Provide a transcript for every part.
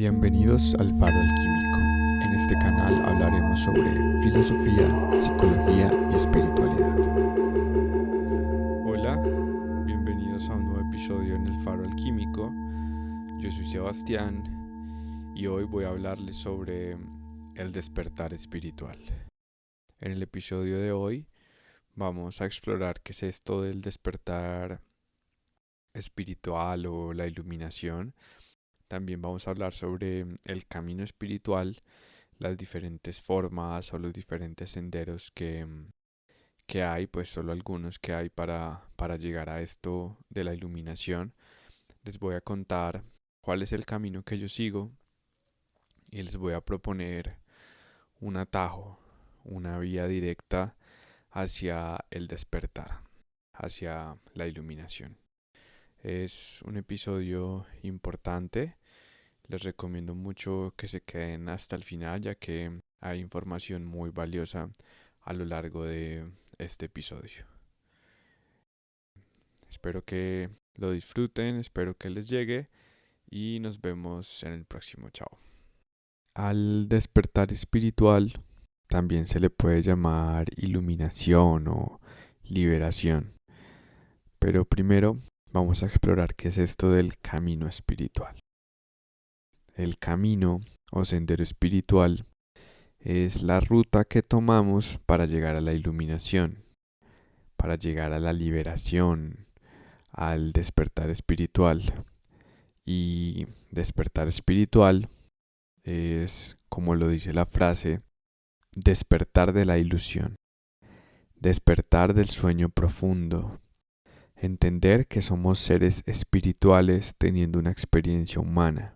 Bienvenidos al Faro Alquímico. En este canal hablaremos sobre filosofía, psicología y espiritualidad. Hola, bienvenidos a un nuevo episodio en el Faro Alquímico. Yo soy Sebastián y hoy voy a hablarles sobre el despertar espiritual. En el episodio de hoy vamos a explorar qué es esto del despertar espiritual o la iluminación. También vamos a hablar sobre el camino espiritual, las diferentes formas o los diferentes senderos que hay, pues solo algunos que hay para llegar a esto de la iluminación. Les voy a contar cuál es el camino que yo sigo y les voy a proponer un atajo, una vía directa hacia el despertar, hacia la iluminación. Es un episodio importante. Les recomiendo mucho que se queden hasta el final, ya que hay información muy valiosa a lo largo de este episodio. Espero que lo disfruten, espero que les llegue y nos vemos en el próximo. Chao. Al despertar espiritual también se le puede llamar iluminación o liberación. Pero primero vamos a explorar qué es esto del camino espiritual. El camino o sendero espiritual es la ruta que tomamos para llegar a la iluminación, para llegar a la liberación, al despertar espiritual. Y despertar espiritual es, como lo dice la frase, despertar de la ilusión, despertar del sueño profundo, entender que somos seres espirituales teniendo una experiencia humana,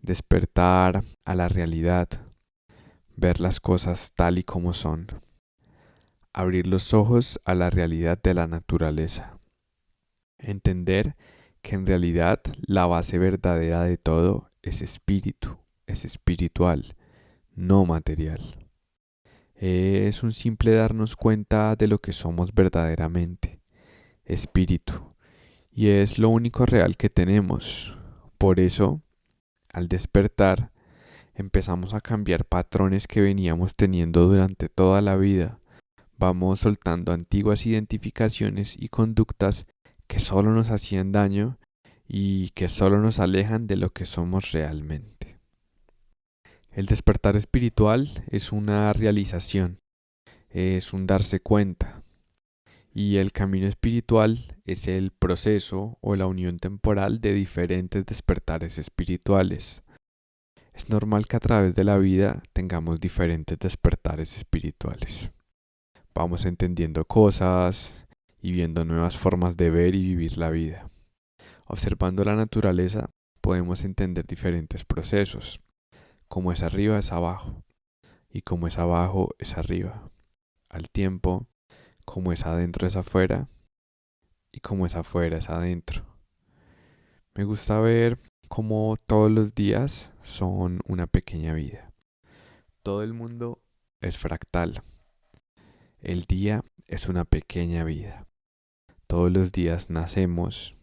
despertar a la realidad, ver las cosas tal y como son, abrir los ojos a la realidad de la naturaleza, entender que en realidad la base verdadera de todo es espíritu, es espiritual, no material. Es un simple darnos cuenta de lo que somos verdaderamente, espíritu, y es lo único real que tenemos. Por eso, al despertar, empezamos a cambiar patrones que veníamos teniendo durante toda la vida. Vamos soltando antiguas identificaciones y conductas que solo nos hacían daño y que solo nos alejan de lo que somos realmente. El despertar espiritual es una realización, es un darse cuenta. Y el camino espiritual es el proceso o la unión temporal de diferentes despertares espirituales. Es normal que a través de la vida tengamos diferentes despertares espirituales. Vamos entendiendo cosas y viendo nuevas formas de ver y vivir la vida. Observando la naturaleza podemos entender diferentes procesos. Como es arriba es abajo y como es abajo es arriba. Al tiempo, como es adentro es afuera y como es afuera es adentro. Me gusta ver cómo todos los días son una pequeña vida. Todo el mundo es fractal. El día es una pequeña vida. Todos los días nacemos,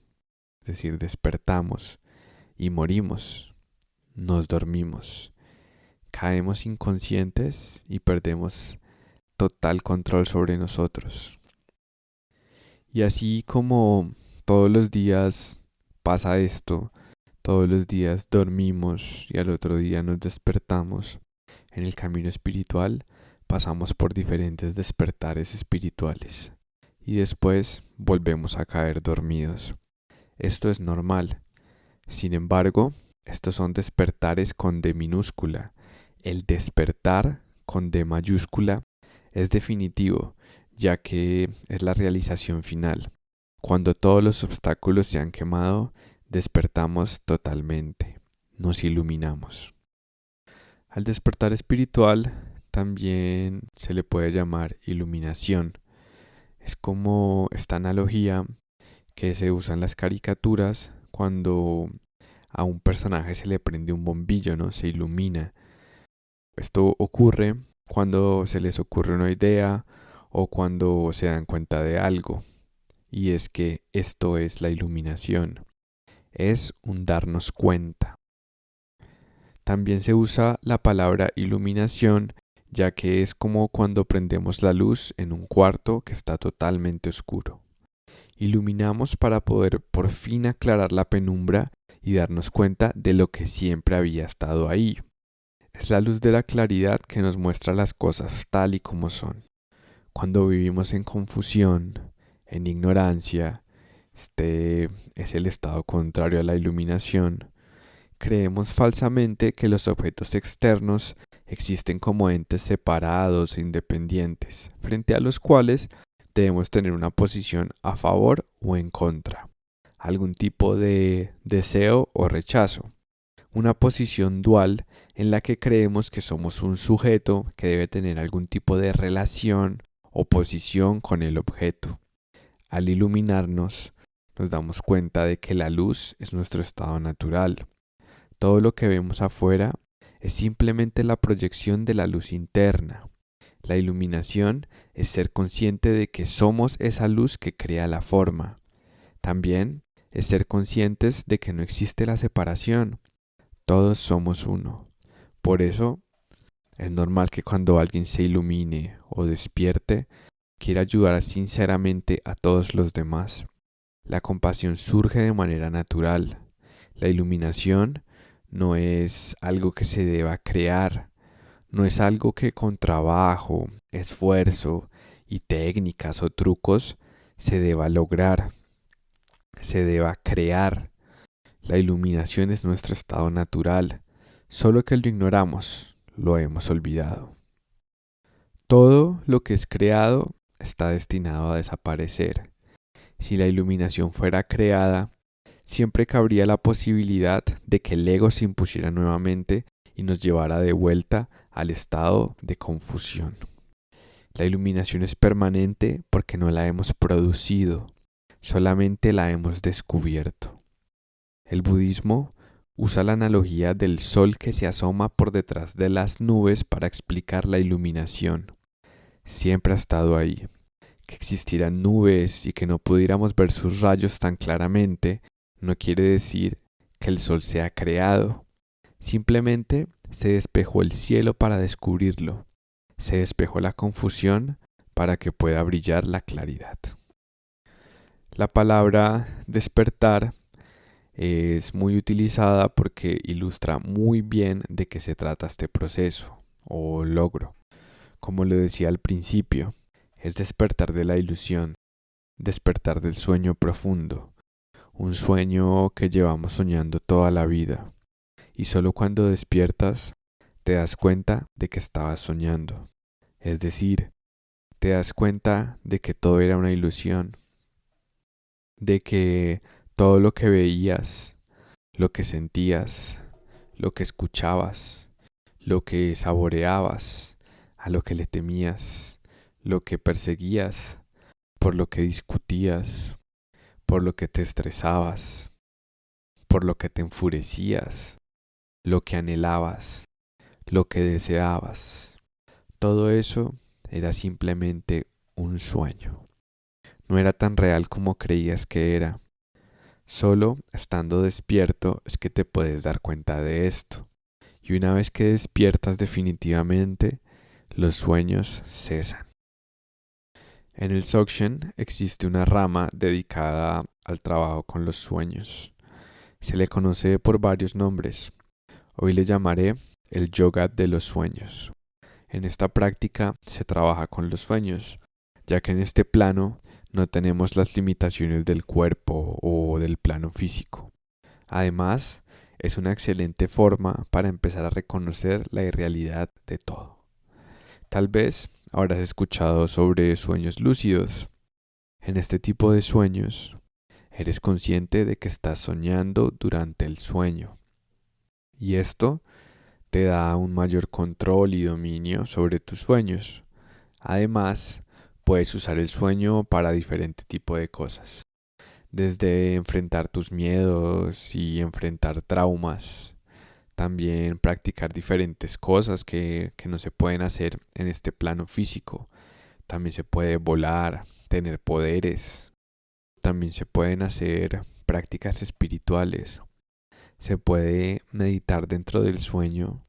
es decir, despertamos y morimos. Nos dormimos. Caemos inconscientes y perdemos total control sobre nosotros. Y así como todos los días pasa esto, todos los días dormimos y al otro día nos despertamos, en el camino espiritual pasamos por diferentes despertares espirituales y después volvemos a caer dormidos. Esto es normal. Sin embargo, estos son despertares con D minúscula. El despertar con D mayúscula es definitivo, ya que es la realización final. Cuando todos los obstáculos se han quemado, despertamos totalmente, nos iluminamos. Al despertar espiritual también se le puede llamar iluminación. Es como esta analogía que se usa en las caricaturas cuando a un personaje se le prende un bombillo, ¿no? Se ilumina. Esto ocurre cuando se les ocurre una idea o cuando se dan cuenta de algo. Y es que esto es la iluminación. Es un darnos cuenta. También se usa la palabra iluminación, ya que es como cuando prendemos la luz en un cuarto que está totalmente oscuro. Iluminamos para poder por fin aclarar la penumbra y darnos cuenta de lo que siempre había estado ahí. Es la luz de la claridad que nos muestra las cosas tal y como son. Cuando vivimos en confusión, en ignorancia, este es el estado contrario a la iluminación. Creemos falsamente que los objetos externos existen como entes separados e independientes, frente a los cuales debemos tener una posición a favor o en contra, algún tipo de deseo o rechazo, una posición dual en la que creemos que somos un sujeto que debe tener algún tipo de relación o posición con el objeto. Al iluminarnos, nos damos cuenta de que la luz es nuestro estado natural. Todo lo que vemos afuera es simplemente la proyección de la luz interna. La iluminación es ser consciente de que somos esa luz que crea la forma. También es ser conscientes de que no existe la separación. Todos somos uno. Por eso es normal que cuando alguien se ilumine o despierte, quiera ayudar sinceramente a todos los demás. La compasión surge de manera natural. La iluminación no es algo que se deba crear, no es algo que con trabajo, esfuerzo y técnicas o trucos se deba lograr, se deba crear. La iluminación es nuestro estado natural, solo que lo ignoramos, lo hemos olvidado. Todo lo que es creado está destinado a desaparecer. Si la iluminación fuera creada, siempre cabría la posibilidad de que el ego se impusiera nuevamente y nos llevara de vuelta al estado de confusión. La iluminación es permanente porque no la hemos producido, solamente la hemos descubierto. El budismo usa la analogía del sol que se asoma por detrás de las nubes para explicar la iluminación. Siempre ha estado ahí. Que existieran nubes y que no pudiéramos ver sus rayos tan claramente no quiere decir que el sol sea creado. Simplemente se despejó el cielo para descubrirlo. Se despejó la confusión para que pueda brillar la claridad. La palabra despertar es muy utilizada porque ilustra muy bien de qué se trata este proceso o logro. Como lo decía al principio, es despertar de la ilusión, despertar del sueño profundo, un sueño que llevamos soñando toda la vida. Y solo cuando despiertas te das cuenta de que estabas soñando. Es decir, te das cuenta de que todo era una ilusión, de que todo lo que veías, lo que sentías, lo que escuchabas, lo que saboreabas, a lo que le temías, lo que perseguías, por lo que discutías, por lo que te estresabas, por lo que te enfurecías, lo que anhelabas, lo que deseabas. Todo eso era simplemente un sueño. No era tan real como creías que era. Solo estando despierto es que te puedes dar cuenta de esto. Y una vez que despiertas definitivamente, los sueños cesan. En el Dzogchen existe una rama dedicada al trabajo con los sueños. Se le conoce por varios nombres. Hoy le llamaré el yoga de los sueños. En esta práctica se trabaja con los sueños, ya que en este plano no tenemos las limitaciones del cuerpo o del plano físico. Además, es una excelente forma para empezar a reconocer la irrealidad de todo. Tal vez habrás escuchado sobre sueños lúcidos. En este tipo de sueños, eres consciente de que estás soñando durante el sueño. Y esto te da un mayor control y dominio sobre tus sueños. Además, puedes usar el sueño para diferente tipo de cosas. Desde enfrentar tus miedos y enfrentar traumas. También practicar diferentes cosas que no se pueden hacer en este plano físico. También se puede volar, tener poderes. También se pueden hacer prácticas espirituales. Se puede meditar dentro del sueño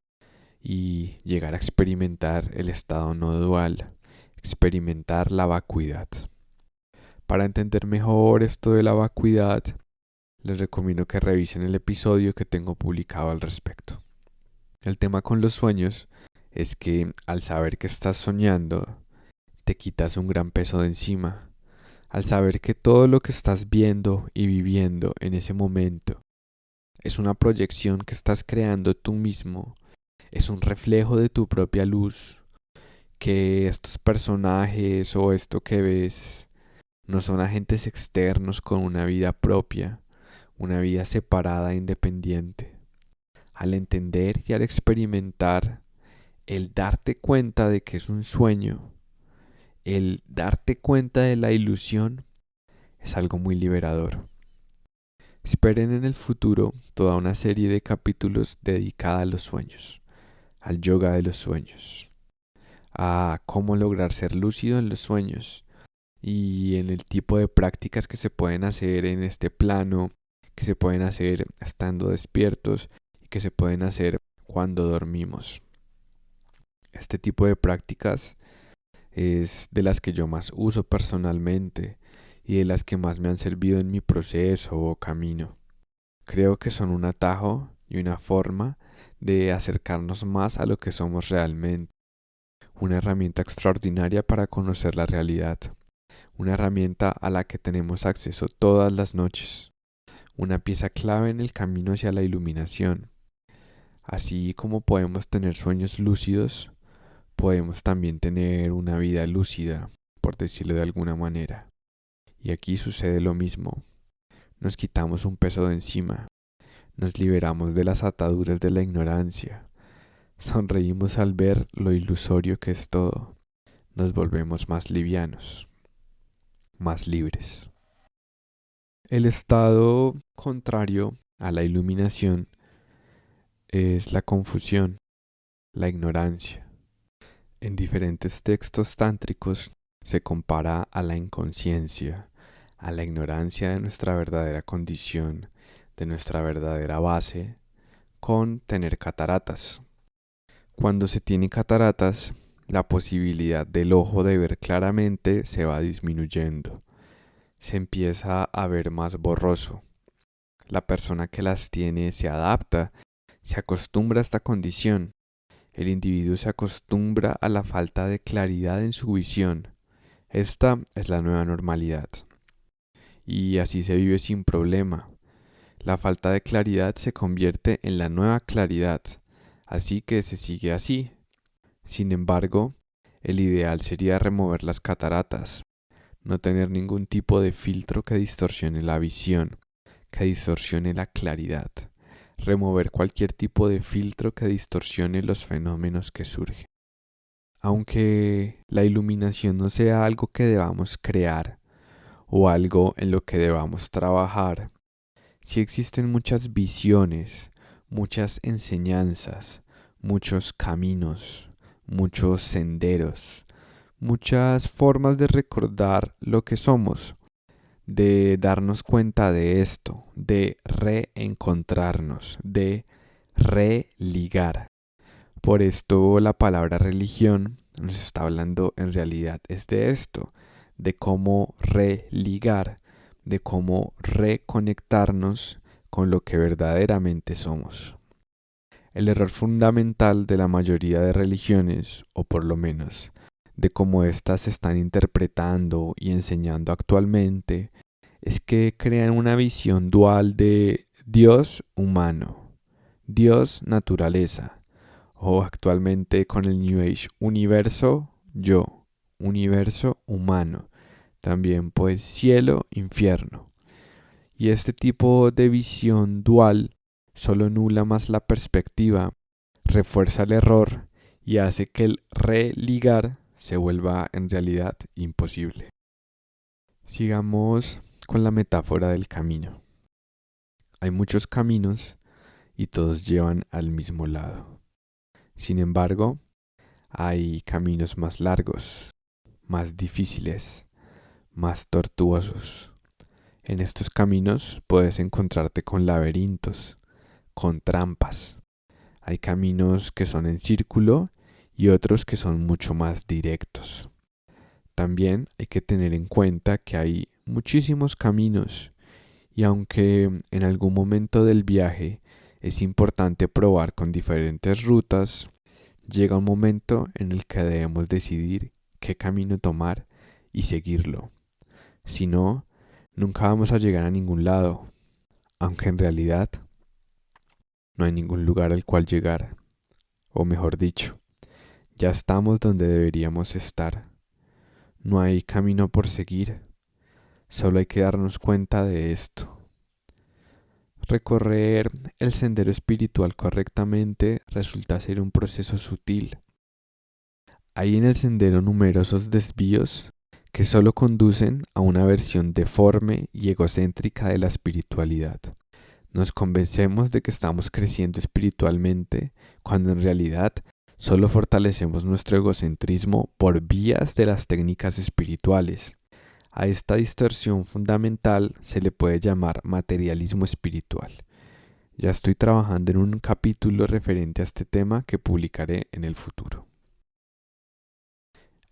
y llegar a experimentar el estado no dual, experimentar la vacuidad. Para entender mejor esto de la vacuidad, les recomiendo que revisen el episodio que tengo publicado al respecto. El tema con los sueños es que al saber que estás soñando, te quitas un gran peso de encima. Al saber que todo lo que estás viendo y viviendo en ese momento es una proyección que estás creando tú mismo, es un reflejo de tu propia luz, que estos personajes o esto que ves no son agentes externos con una vida propia, una vida separada e independiente. Al entender y al experimentar, el darte cuenta de que es un sueño, el darte cuenta de la ilusión, es algo muy liberador. Esperen en el futuro toda una serie de capítulos dedicada a los sueños, al yoga de los sueños, a cómo lograr ser lúcido en los sueños y en el tipo de prácticas que se pueden hacer en este plano, que se pueden hacer estando despiertos y que se pueden hacer cuando dormimos. Este tipo de prácticas es de las que yo más uso personalmente y de las que más me han servido en mi proceso o camino. Creo que son un atajo y una forma de acercarnos más a lo que somos realmente. Una herramienta extraordinaria para conocer la realidad. Una herramienta a la que tenemos acceso todas las noches. Una pieza clave en el camino hacia la iluminación. Así como podemos tener sueños lúcidos, podemos también tener una vida lúcida, por decirlo de alguna manera. Y aquí sucede lo mismo. Nos quitamos un peso de encima. Nos liberamos de las ataduras de la ignorancia. Sonreímos al ver lo ilusorio que es todo. Nos volvemos más livianos, más libres. El estado contrario a la iluminación es la confusión, la ignorancia. En diferentes textos tántricos se compara a la inconsciencia, a la ignorancia de nuestra verdadera condición, de nuestra verdadera base, con tener cataratas. Cuando se tiene cataratas, la posibilidad del ojo de ver claramente se va disminuyendo. Se empieza a ver más borroso. La persona que las tiene se adapta, se acostumbra a esta condición. El individuo se acostumbra a la falta de claridad en su visión. Esta es la nueva normalidad. Y así se vive sin problema. La falta de claridad se convierte en la nueva claridad. Así que se sigue así. Sin embargo, el ideal sería remover las cataratas, no tener ningún tipo de filtro que distorsione la visión, que distorsione la claridad, remover cualquier tipo de filtro que distorsione los fenómenos que surgen. Aunque la iluminación no sea algo que debamos crear o algo en lo que debamos trabajar, sí existen muchas visiones, muchas enseñanzas, muchos caminos, muchos senderos, muchas formas de recordar lo que somos, de darnos cuenta de esto, de reencontrarnos, de religar. Por esto la palabra religión nos está hablando en realidad es de esto, de cómo religar, de cómo reconectarnos con lo que verdaderamente somos. El error fundamental de la mayoría de religiones, o por lo menos de cómo éstas se están interpretando y enseñando actualmente, es que crean una visión dual de Dios humano, Dios naturaleza, o actualmente con el New Age universo yo, universo humano, también pues cielo, infierno. Y este tipo de visión dual solo nula más la perspectiva, refuerza el error y hace que el religar se vuelva en realidad imposible. Sigamos con la metáfora del camino. Hay muchos caminos y todos llevan al mismo lado. Sin embargo, hay caminos más largos, más difíciles, más tortuosos. En estos caminos puedes encontrarte con laberintos, con trampas. Hay caminos que son en círculo y otros que son mucho más directos. También hay que tener en cuenta que hay muchísimos caminos y aunque en algún momento del viaje es importante probar con diferentes rutas, llega un momento en el que debemos decidir qué camino tomar y seguirlo. Si no, nunca vamos a llegar a ningún lado, aunque en realidad no hay ningún lugar al cual llegar, o mejor dicho, ya estamos donde deberíamos estar. No hay camino por seguir, solo hay que darnos cuenta de esto. Recorrer el sendero espiritual correctamente resulta ser un proceso sutil. Hay en el sendero numerosos desvíos que solo conducen a una versión deforme y egocéntrica de la espiritualidad. Nos convencemos de que estamos creciendo espiritualmente cuando en realidad solo fortalecemos nuestro egocentrismo por vías de las técnicas espirituales. A esta distorsión fundamental se le puede llamar materialismo espiritual. Ya estoy trabajando en un capítulo referente a este tema que publicaré en el futuro.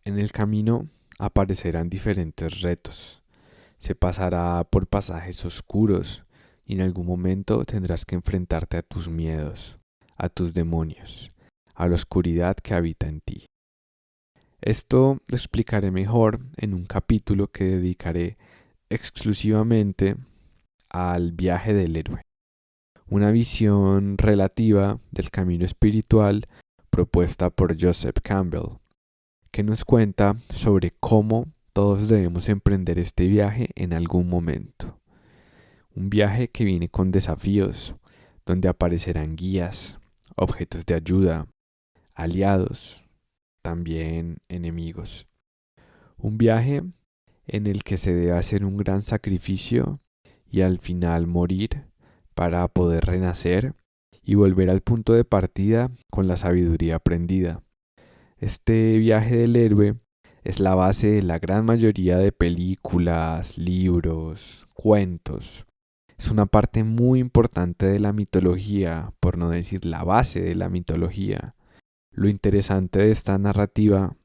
En el camino aparecerán diferentes retos. Se pasará por pasajes oscuros y en algún momento tendrás que enfrentarte a tus miedos, a tus demonios, a la oscuridad que habita en ti. Esto lo explicaré mejor en un capítulo que dedicaré exclusivamente al viaje del héroe, una visión relativa del camino espiritual propuesta por Joseph Campbell, que nos cuenta sobre cómo todos debemos emprender este viaje en algún momento. Un viaje que viene con desafíos, donde aparecerán guías, objetos de ayuda, aliados, también enemigos. Un viaje en el que se debe hacer un gran sacrificio y al final morir para poder renacer y volver al punto de partida con la sabiduría aprendida. Este viaje del héroe es la base de la gran mayoría de películas, libros, cuentos. Es una parte muy importante de la mitología, por no decir la base de la mitología. Lo interesante de esta narrativa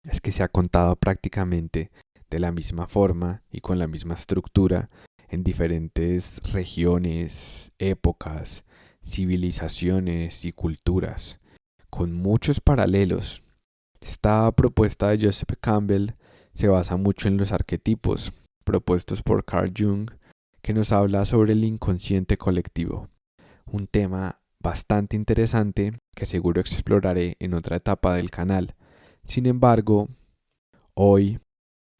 es que se ha contado prácticamente de la misma forma y con la misma estructura en diferentes regiones, épocas, civilizaciones y culturas, con muchos paralelos. Esta propuesta de Joseph Campbell se basa mucho en los arquetipos propuestos por Carl Jung, que nos habla sobre el inconsciente colectivo, un tema bastante interesante que seguro exploraré en otra etapa del canal. Sin embargo, hoy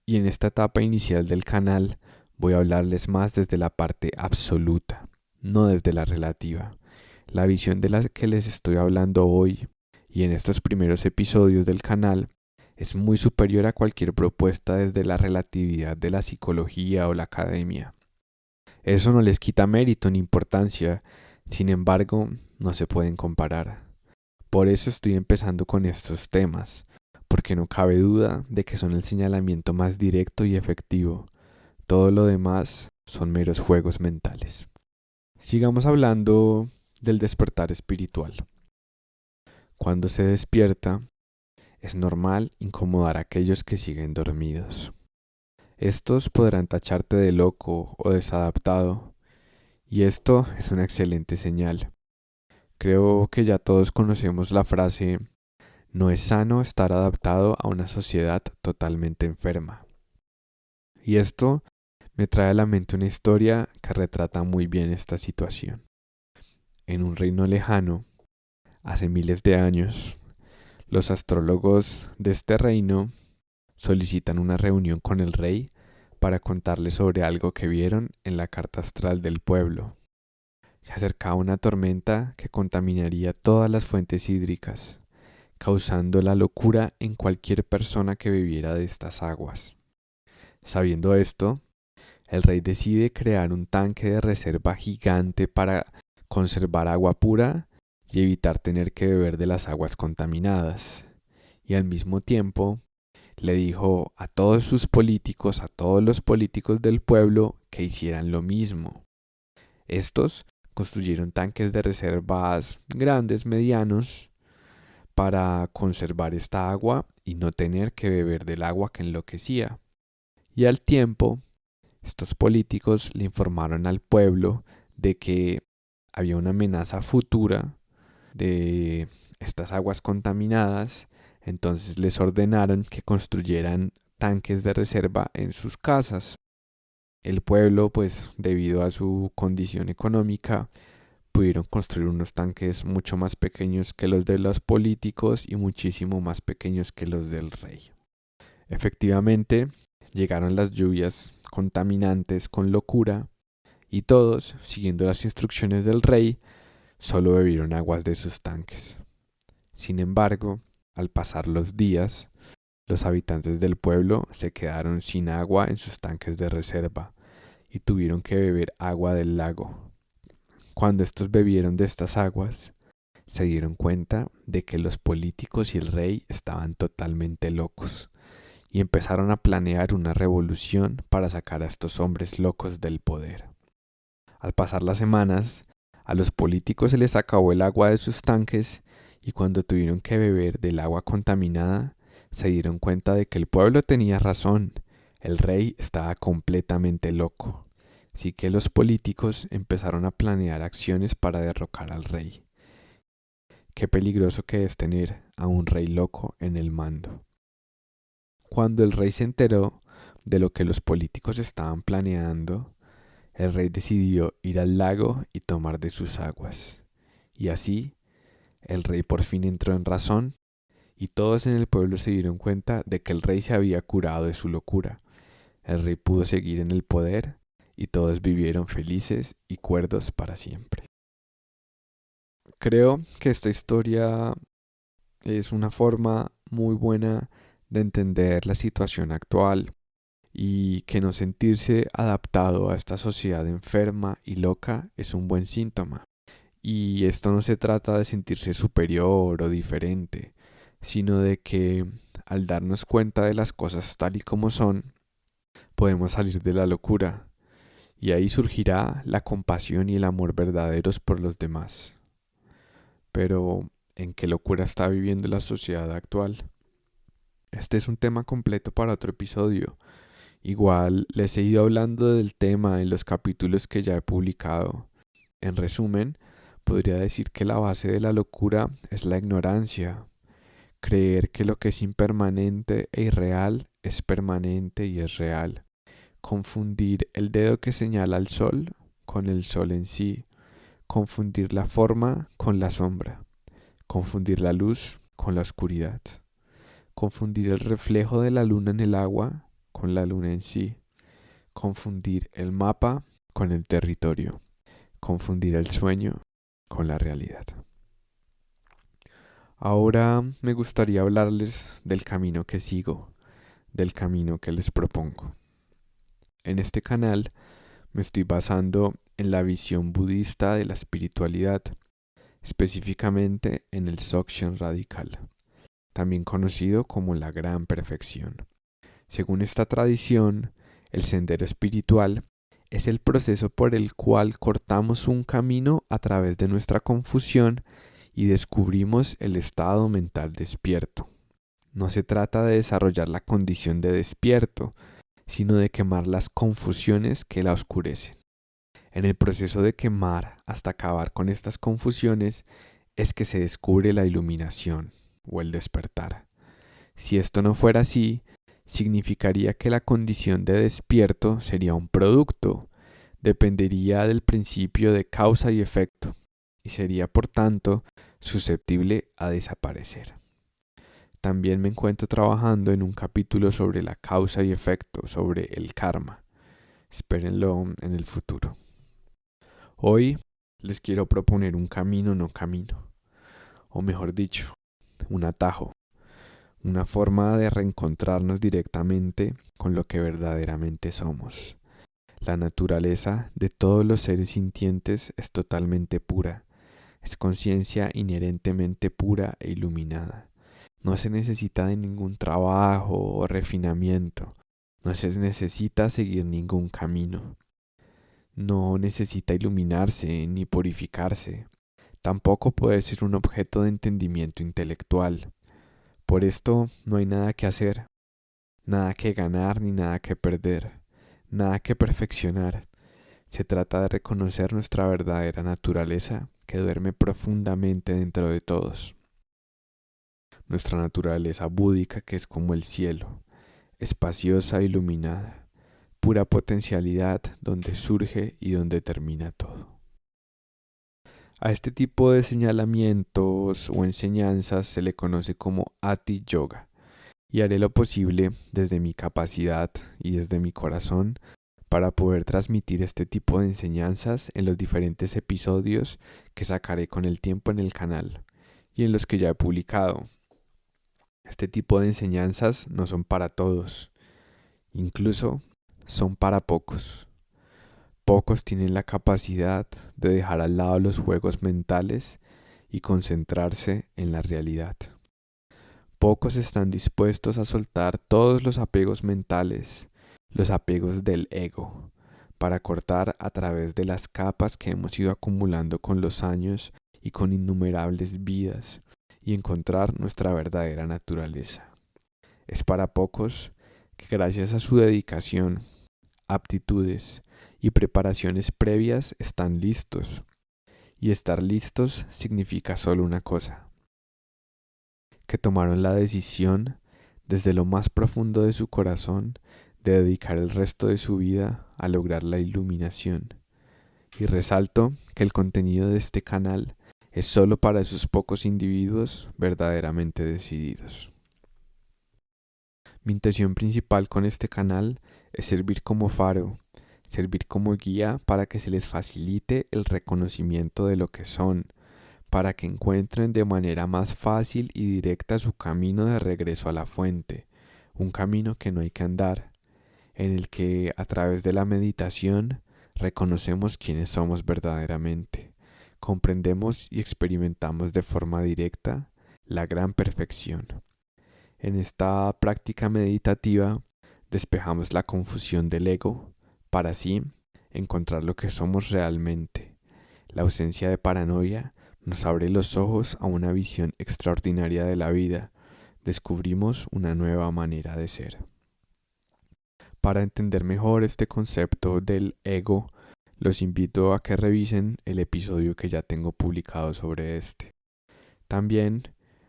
y en esta etapa inicial del canal voy a hablarles más desde la parte absoluta, no desde la relativa. La visión de la que les estoy hablando hoy y en estos primeros episodios del canal es muy superior a cualquier propuesta desde la relatividad de la psicología o la academia. Eso no les quita mérito ni importancia, sin embargo, no se pueden comparar. Por eso estoy empezando con estos temas, porque no cabe duda de que son el señalamiento más directo y efectivo. Todo lo demás son meros juegos mentales. Sigamos hablando del despertar espiritual. Cuando se despierta, es normal incomodar a aquellos que siguen dormidos. Estos podrán tacharte de loco o desadaptado, y esto es una excelente señal. Creo que ya todos conocemos la frase: no es sano estar adaptado a una sociedad totalmente enferma. Y esto me trae a la mente una historia que retrata muy bien esta situación. En un reino lejano, hace miles de años, los astrólogos de este reino solicitan una reunión con el rey para contarle sobre algo que vieron en la carta astral del pueblo. Se acercaba una tormenta que contaminaría todas las fuentes hídricas, causando la locura en cualquier persona que bebiera de estas aguas. Sabiendo esto, el rey decide crear un tanque de reserva gigante para conservar agua pura y evitar tener que beber de las aguas contaminadas. Y al mismo tiempo, le dijo a todos sus políticos, a todos los políticos del pueblo, que hicieran lo mismo. Estos construyeron tanques de reservas grandes, medianos, para conservar esta agua y no tener que beber del agua que enloquecía. Y al tiempo, estos políticos le informaron al pueblo de que había una amenaza futura de estas aguas contaminadas, entonces les ordenaron que construyeran tanques de reserva en sus casas. El pueblo, pues debido a su condición económica, pudieron construir unos tanques mucho más pequeños que los de los políticos y muchísimo más pequeños que los del rey. Efectivamente, llegaron las lluvias contaminantes con locura y todos, siguiendo las instrucciones del rey, solo bebieron aguas de sus tanques. Sin embargo, al pasar los días, los habitantes del pueblo se quedaron sin agua en sus tanques de reserva y tuvieron que beber agua del lago. Cuando estos bebieron de estas aguas, se dieron cuenta de que los políticos y el rey estaban totalmente locos y empezaron a planear una revolución para sacar a estos hombres locos del poder. Al pasar las semanas, a los políticos se les acabó el agua de sus tanques y cuando tuvieron que beber del agua contaminada, se dieron cuenta de que el pueblo tenía razón, el rey estaba completamente loco. Así que los políticos empezaron a planear acciones para derrocar al rey. Qué peligroso que es tener a un rey loco en el mando. Cuando el rey se enteró de lo que los políticos estaban planeando, el rey decidió ir al lago y tomar de sus aguas. Y así, el rey por fin entró en razón y todos en el pueblo se dieron cuenta de que el rey se había curado de su locura. El rey pudo seguir en el poder y todos vivieron felices y cuerdos para siempre. Creo que esta historia es una forma muy buena de entender la situación actual y que no sentirse adaptado a esta sociedad enferma y loca es un buen síntoma. Y esto no se trata de sentirse superior o diferente, sino de que al darnos cuenta de las cosas tal y como son, podemos salir de la locura y ahí surgirá la compasión y el amor verdaderos por los demás. Pero, ¿en qué locura está viviendo la sociedad actual? Este es un tema completo para otro episodio. Igual les he ido hablando del tema en los capítulos que ya he publicado. En resumen, podría decir que la base de la locura es la ignorancia. Creer que lo que es impermanente e irreal es permanente y es real. Confundir el dedo que señala al sol con el sol en sí. Confundir la forma con la sombra. Confundir la luz con la oscuridad. Confundir el reflejo de la luna en el agua con la luna en sí. Confundir el mapa con el territorio. Confundir el sueño con la realidad. Ahora me gustaría hablarles del camino que sigo, del camino que les propongo. En este canal me estoy basando en la visión budista de la espiritualidad, específicamente en el Dzogchen radical, también conocido como la gran perfección. Según esta tradición, el sendero espiritual es el proceso por el cual cortamos un camino a través de nuestra confusión y descubrimos el estado mental despierto. No se trata de desarrollar la condición de despierto, sino de quemar las confusiones que la oscurecen. En el proceso de quemar hasta acabar con estas confusiones es que se descubre la iluminación o el despertar. Si esto no fuera así, significaría que la condición de despierto sería un producto, dependería del principio de causa y efecto, y sería por tanto susceptible a desaparecer. También me encuentro trabajando en un capítulo sobre la causa y efecto, sobre el karma. Espérenlo en el futuro. Hoy les quiero proponer un camino no camino, o mejor dicho, un atajo, una forma de reencontrarnos directamente con lo que verdaderamente somos. La naturaleza de todos los seres sintientes es totalmente pura, es conciencia inherentemente pura e iluminada. No se necesita de ningún trabajo o refinamiento, no se necesita seguir ningún camino. No necesita iluminarse ni purificarse. Tampoco puede ser un objeto de entendimiento intelectual. Por esto no hay nada que hacer, nada que ganar ni nada que perder, nada que perfeccionar. Se trata de reconocer nuestra verdadera naturaleza que duerme profundamente dentro de todos. Nuestra naturaleza búdica que es como el cielo, espaciosa e iluminada, pura potencialidad donde surge y donde termina todo. A este tipo de señalamientos o enseñanzas se le conoce como Ati Yoga, y haré lo posible desde mi capacidad y desde mi corazón para poder transmitir este tipo de enseñanzas en los diferentes episodios que sacaré con el tiempo en el canal y en los que ya he publicado. Este tipo de enseñanzas no son para todos, incluso son para pocos. Pocos tienen la capacidad de dejar al lado los juegos mentales y concentrarse en la realidad. Pocos están dispuestos a soltar todos los apegos mentales, los apegos del ego, para cortar a través de las capas que hemos ido acumulando con los años y con innumerables vidas y encontrar nuestra verdadera naturaleza. Es para pocos que gracias a su dedicación, aptitudes y preparaciones previas están listos. Y estar listos significa solo una cosa: que tomaron la decisión desde lo más profundo de su corazón de dedicar el resto de su vida a lograr la iluminación. Y resalto que el contenido de este canal es solo para esos pocos individuos verdaderamente decididos. Mi intención principal con este canal es servir como faro, servir como guía para que se les facilite el reconocimiento de lo que son, para que encuentren de manera más fácil y directa su camino de regreso a la fuente, un camino que no hay que andar, en el que a través de la meditación reconocemos quiénes somos verdaderamente, comprendemos y experimentamos de forma directa la gran perfección. En esta práctica meditativa despejamos la confusión del ego para así encontrar lo que somos realmente. La ausencia de paranoia nos abre los ojos a una visión extraordinaria de la vida. Descubrimos una nueva manera de ser. Para entender mejor este concepto del ego, los invito a que revisen el episodio que ya tengo publicado sobre este. También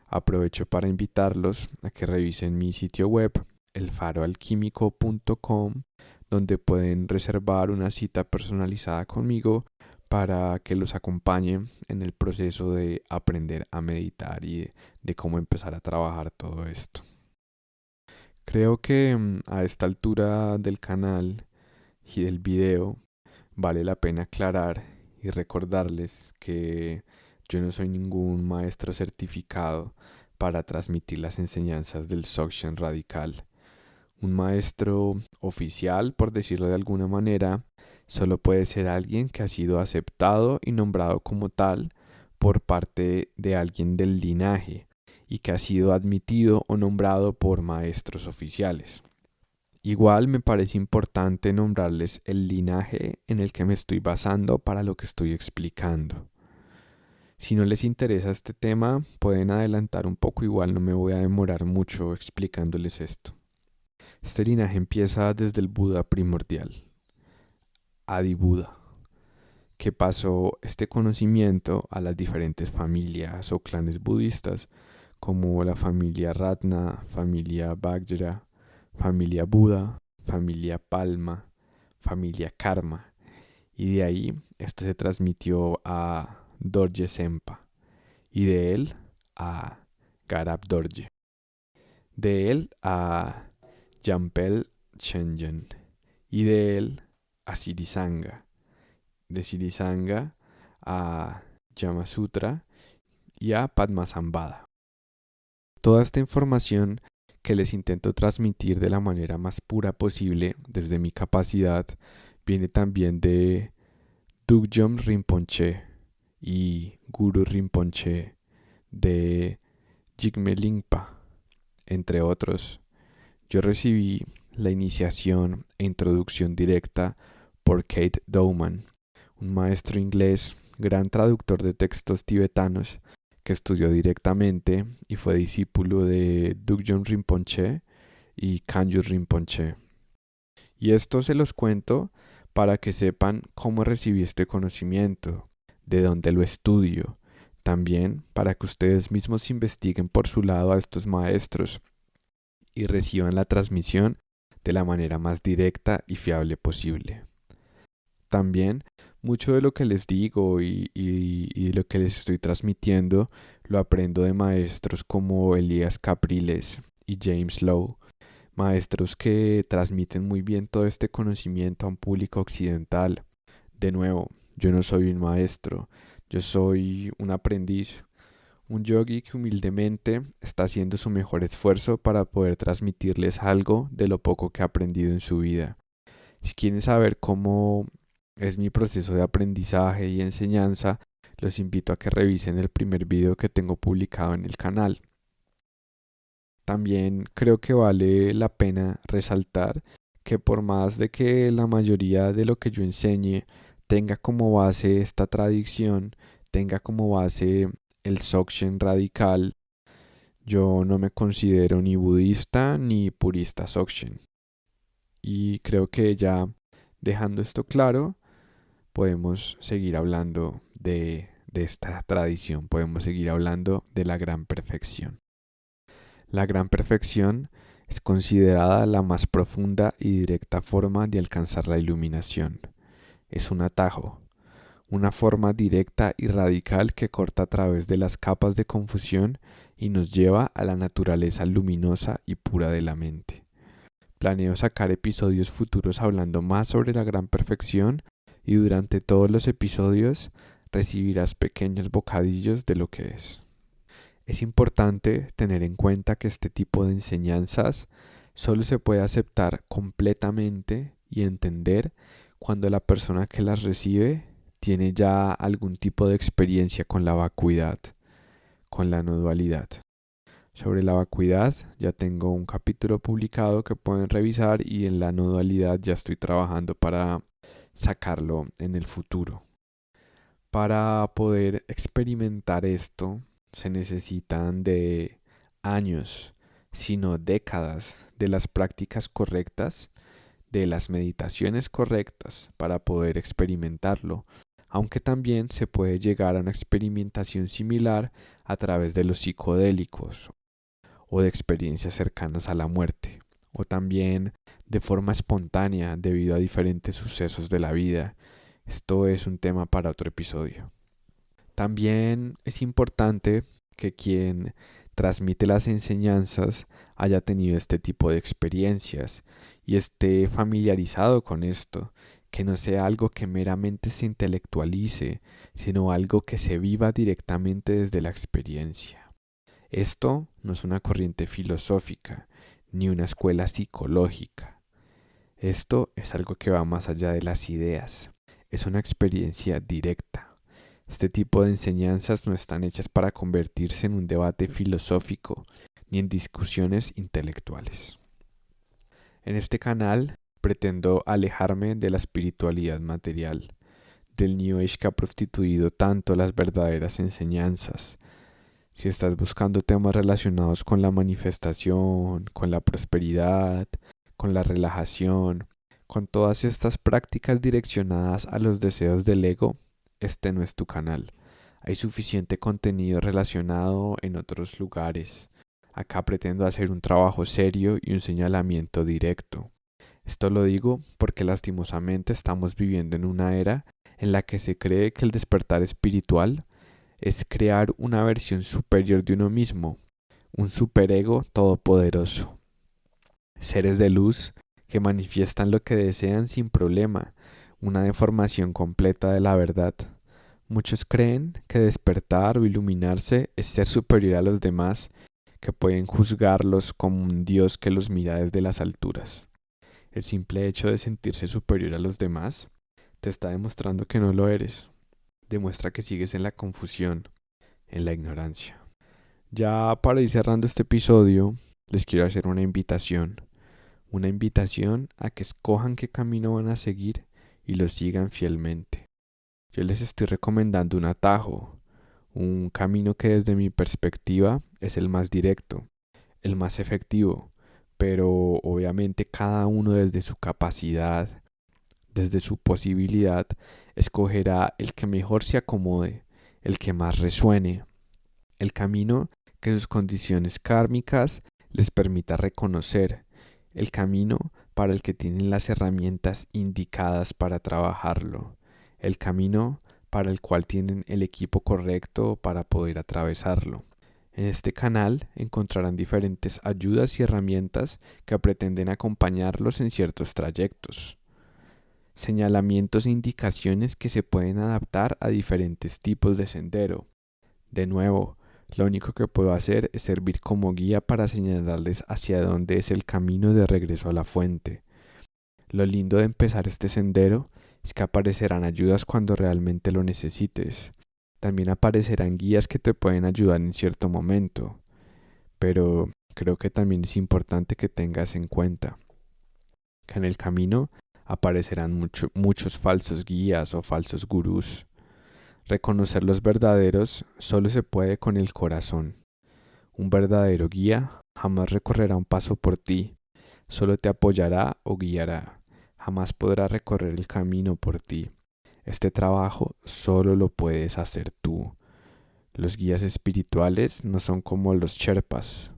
aprovecho para invitarlos a que revisen mi sitio web, elfaroalquímico.com, donde pueden reservar una cita personalizada conmigo para que los acompañe en el proceso de aprender a meditar y de cómo empezar a trabajar todo esto. Creo que a esta altura del canal y del video vale la pena aclarar y recordarles que yo no soy ningún maestro certificado para transmitir las enseñanzas del Dzogchen radical. Un maestro oficial, por decirlo de alguna manera, solo puede ser alguien que ha sido aceptado y nombrado como tal por parte de alguien del linaje y que ha sido admitido o nombrado por maestros oficiales. Igual me parece importante nombrarles el linaje en el que me estoy basando para lo que estoy explicando. Si no les interesa este tema, pueden adelantar un poco, igual no me voy a demorar mucho explicándoles esto. Este linaje empieza desde el Buda primordial, Adi Buda, que pasó este conocimiento a las diferentes familias o clanes budistas, como la familia Ratna, familia Vajra, familia Buda, familia Palma, familia Karma, y de ahí esto se transmitió a Dorje Sempa, y de él a Garab Dorje, de él a Jampel Chenjen, y de él a Sirisanga, de Sirisanga a Yamasutra y a Padmasambhada. Toda esta información que les intento transmitir de la manera más pura posible desde mi capacidad viene también de Dugyom Rinpoche y Guru Rinpoche, de Jigme Lingpa, entre otros. Yo recibí la iniciación e introducción directa por Kate Dowman, un maestro inglés, gran traductor de textos tibetanos, que estudió directamente y fue discípulo de Dugjon Rinpoche y Kangyur Rinpoche. Y esto se los cuento para que sepan cómo recibí este conocimiento, de dónde lo estudio, también para que ustedes mismos investiguen por su lado a estos maestros y reciban la transmisión de la manera más directa y fiable posible. También mucho de lo que les digo y de lo que les estoy transmitiendo lo aprendo de maestros como Elías Capriles y James Lowe, maestros que transmiten muy bien todo este conocimiento a un público occidental. De nuevo, yo no soy un maestro, yo soy un aprendiz, un yogi que humildemente está haciendo su mejor esfuerzo para poder transmitirles algo de lo poco que ha aprendido en su vida. Si quieren saber cómo es mi proceso de aprendizaje y enseñanza, los invito a que revisen el primer video que tengo publicado en el canal. También creo que vale la pena resaltar que por más de que la mayoría de lo que yo enseñe tenga como base esta tradición, tenga como base el Dzogchen radical, yo no me considero ni budista ni purista Dzogchen. Y creo que ya dejando esto claro, podemos seguir hablando de esta tradición, podemos seguir hablando de la gran perfección. La gran perfección es considerada la más profunda y directa forma de alcanzar la iluminación. Es un atajo, una forma directa y radical que corta a través de las capas de confusión y nos lleva a la naturaleza luminosa y pura de la mente. Planeo sacar episodios futuros hablando más sobre la gran perfección y durante todos los episodios recibirás pequeños bocadillos de lo que es. Es importante tener en cuenta que este tipo de enseñanzas solo se puede aceptar completamente y entender cuando la persona que las recibe tiene ya algún tipo de experiencia con la vacuidad, con la no dualidad. Sobre la vacuidad ya tengo un capítulo publicado que pueden revisar y en la no dualidad ya estoy trabajando para sacarlo en el futuro. Para poder experimentar esto se necesitan de años, sino décadas de las prácticas correctas, de las meditaciones correctas para poder experimentarlo, aunque también se puede llegar a una experimentación similar a través de los psicodélicos o de experiencias cercanas a la muerte, o también de forma espontánea debido a diferentes sucesos de la vida. Esto es un tema para otro episodio. También es importante que quien transmite las enseñanzas haya tenido este tipo de experiencias y esté familiarizado con esto, que no sea algo que meramente se intelectualice, sino algo que se viva directamente desde la experiencia. Esto no es una corriente filosófica ni una escuela psicológica. Esto es algo que va más allá de las ideas. Es una experiencia directa. Este tipo de enseñanzas no están hechas para convertirse en un debate filosófico ni en discusiones intelectuales. En este canal pretendo alejarme de la espiritualidad material, del New Age que ha prostituido tanto las verdaderas enseñanzas. Si estás buscando temas relacionados con la manifestación, con la prosperidad, con la relajación, con todas estas prácticas direccionadas a los deseos del ego, este no es tu canal. Hay suficiente contenido relacionado en otros lugares. Acá pretendo hacer un trabajo serio y un señalamiento directo. Esto lo digo porque lastimosamente estamos viviendo en una era en la que se cree que el despertar espiritual es crear una versión superior de uno mismo, un superego todopoderoso. Seres de luz que manifiestan lo que desean sin problema, una deformación completa de la verdad. Muchos creen que despertar o iluminarse es ser superior a los demás, que pueden juzgarlos como un Dios que los mira desde las alturas. El simple hecho de sentirse superior a los demás te está demostrando que no lo eres. Demuestra que sigues en la confusión, en la ignorancia. Ya para ir cerrando este episodio, les quiero hacer una invitación a que escojan qué camino van a seguir y lo sigan fielmente. Yo les estoy recomendando un atajo, un camino que desde mi perspectiva es el más directo, el más efectivo, pero obviamente cada uno desde su capacidad, desde su posibilidad, escogerá el que mejor se acomode, el que más resuene, el camino que sus condiciones kármicas les permita reconocer, el camino para el que tienen las herramientas indicadas para trabajarlo, el camino para el cual tienen el equipo correcto para poder atravesarlo. En este canal encontrarán diferentes ayudas y herramientas que pretenden acompañarlos en ciertos trayectos, señalamientos e indicaciones que se pueden adaptar a diferentes tipos de sendero. De nuevo, lo único que puedo hacer es servir como guía para señalarles hacia dónde es el camino de regreso a la fuente. Lo lindo de empezar este sendero es que aparecerán ayudas cuando realmente lo necesites. También aparecerán guías que te pueden ayudar en cierto momento, pero creo que también es importante que tengas en cuenta que en el camino aparecerán muchos falsos guías o falsos gurús. Reconocer los verdaderos solo se puede con el corazón. Un verdadero guía jamás recorrerá un paso por ti, solo te apoyará o guiará, jamás podrá recorrer el camino por ti. Este trabajo solo lo puedes hacer tú. Los guías espirituales no son como los Sherpas,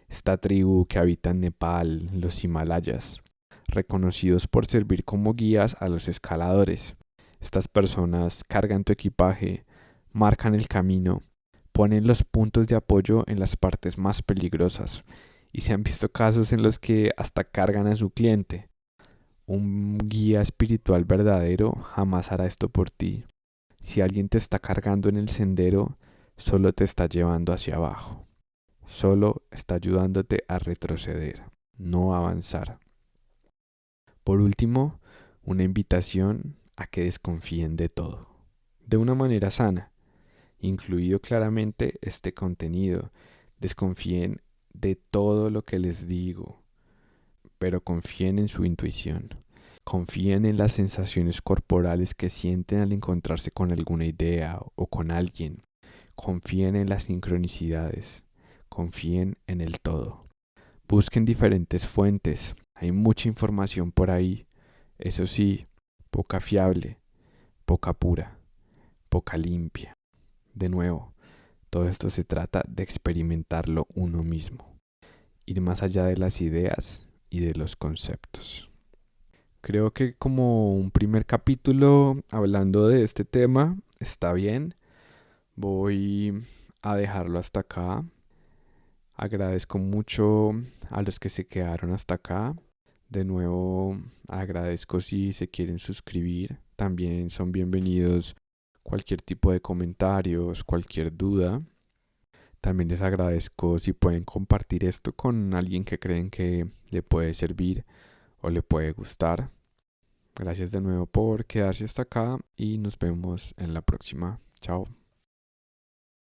esta tribu que habita en Nepal, los Himalayas, reconocidos por servir como guías a los escaladores. Estas personas cargan tu equipaje, marcan el camino, ponen los puntos de apoyo en las partes más peligrosas y se han visto casos en los que hasta cargan a su cliente. Un guía espiritual verdadero jamás hará esto por ti. Si alguien te está cargando en el sendero, solo te está llevando hacia abajo. Solo está ayudándote a retroceder, no a avanzar. Por último, una invitación a que desconfíen de todo, de una manera sana, incluido claramente este contenido. Desconfíen de todo lo que les digo, pero confíen en su intuición. Confíen en las sensaciones corporales que sienten al encontrarse con alguna idea o con alguien. Confíen en las sincronicidades. Confíen en el todo. Busquen diferentes fuentes. Hay mucha información por ahí. Eso sí, poca fiable, poca pura, poca limpia. De nuevo, todo esto se trata de experimentarlo uno mismo. Ir más allá de las ideas y de los conceptos. Creo que como un primer capítulo hablando de este tema está bien. Voy a dejarlo hasta acá. Agradezco mucho a los que se quedaron hasta acá. De nuevo, agradezco si se quieren suscribir. También son bienvenidos cualquier tipo de comentarios, cualquier duda. También les agradezco si pueden compartir esto con alguien que creen que le puede servir o le puede gustar. Gracias de nuevo por quedarse hasta acá y nos vemos en la próxima. Chao.